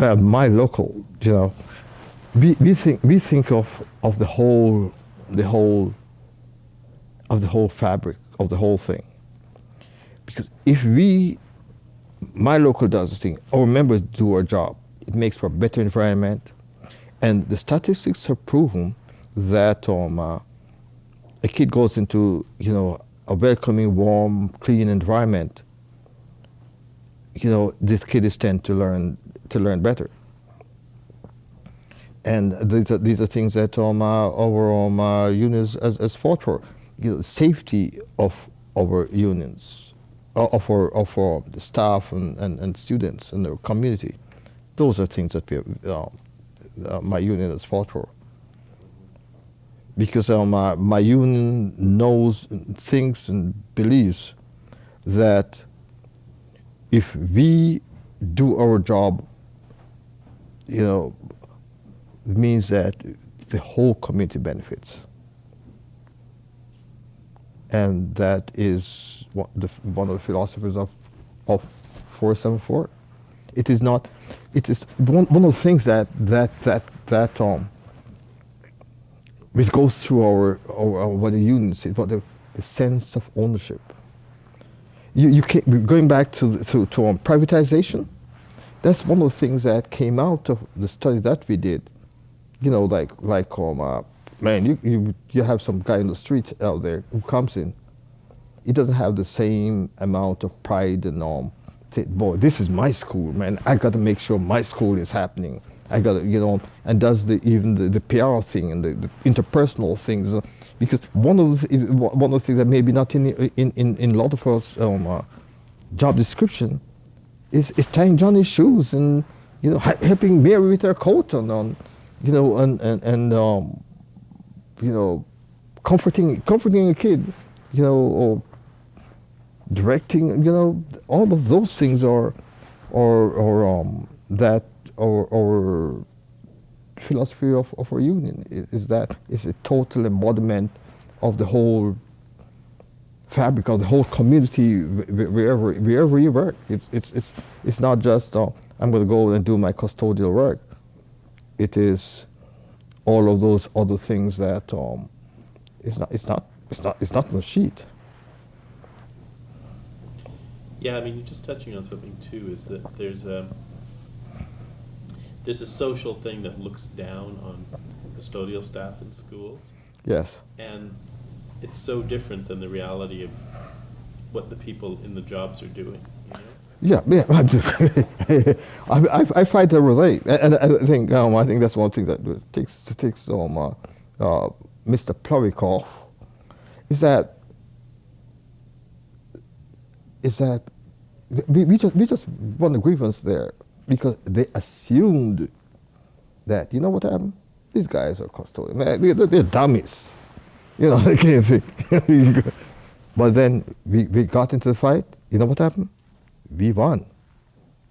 my local, we think of the whole fabric of the whole thing. Because if my local does the thing, our members do our job, it makes for a better environment, and the statistics have proven that a kid goes into a welcoming, warm, clean environment. This kid is tend to learn better. And these are things that our unions has fought for. Safety of our unions, of our the staff and students and the community. Those are things that my union has fought for. Because my union knows, thinks, and believes that if we do our job, it means that the whole community benefits. And that is one of the philosophies of 474. It is not. It is one of the things that which goes through our what the union says, what the sense of ownership. You can't, going back to privatization. That's one of the things that came out of the study that we did. Man, you have some guy in the street out there who comes in. He doesn't have the same amount of pride and say, boy, this is my school, man. I got to make sure my school is happening. I got to, and does even the PR thing and the interpersonal things, because one of the things that maybe not in a lot of us job description is tying Johnny's shoes and helping Mary with her coat and comforting a kid, or directing, all of those things are that our philosophy of our union is a total embodiment of the whole fabric of the whole community wherever you work. It's not just I'm going to go and do my custodial work. It is all of those other things that it's not on the sheet. Yeah, I mean, you're just touching on something too. Is that there's a social thing that looks down on custodial staff in schools. Yes. And it's so different than the reality of what the people in the jobs are doing. Yeah. I find that relate, and I think that's one thing that takes Mr. Plurikoff is that we just won a grievance there because they assumed that what happened. These guys are custodians. Man, they're dummies. They can't think. But then we got into the fight. You know what happened? We won.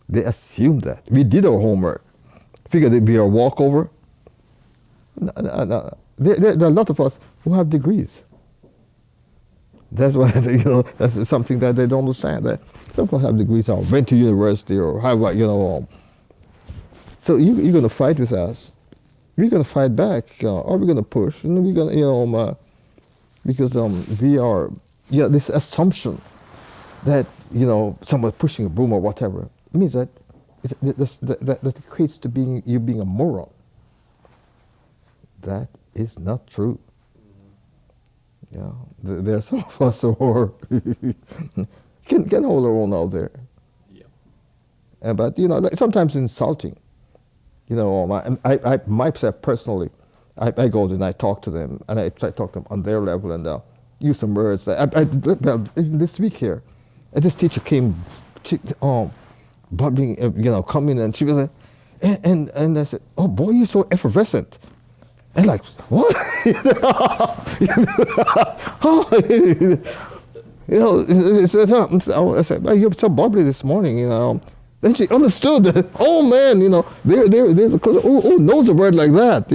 They assumed that. We did our homework. Figured it'd be a walkover. No. There are a lot of us who have degrees. That's why that's something that they don't understand. That some people have degrees or went to university or have So you're going to fight with us. We're going to fight back, or we're going to push, and we're going to because we are this assumption that someone pushing a broom or whatever means that it equates to you being a moron. That is not true. There are some of us who are can hold our own out there. Yeah. But sometimes insulting. I myself personally, I go and I talk to them and I try to talk to them on their level and use some words. Even this week here, this teacher came, bubbling, coming, and she was like, and I said, "Oh boy, you're so effervescent." And like, what? I said, "You're so bubbly this morning," Then she understood that, oh man, there's a who knows a word like that,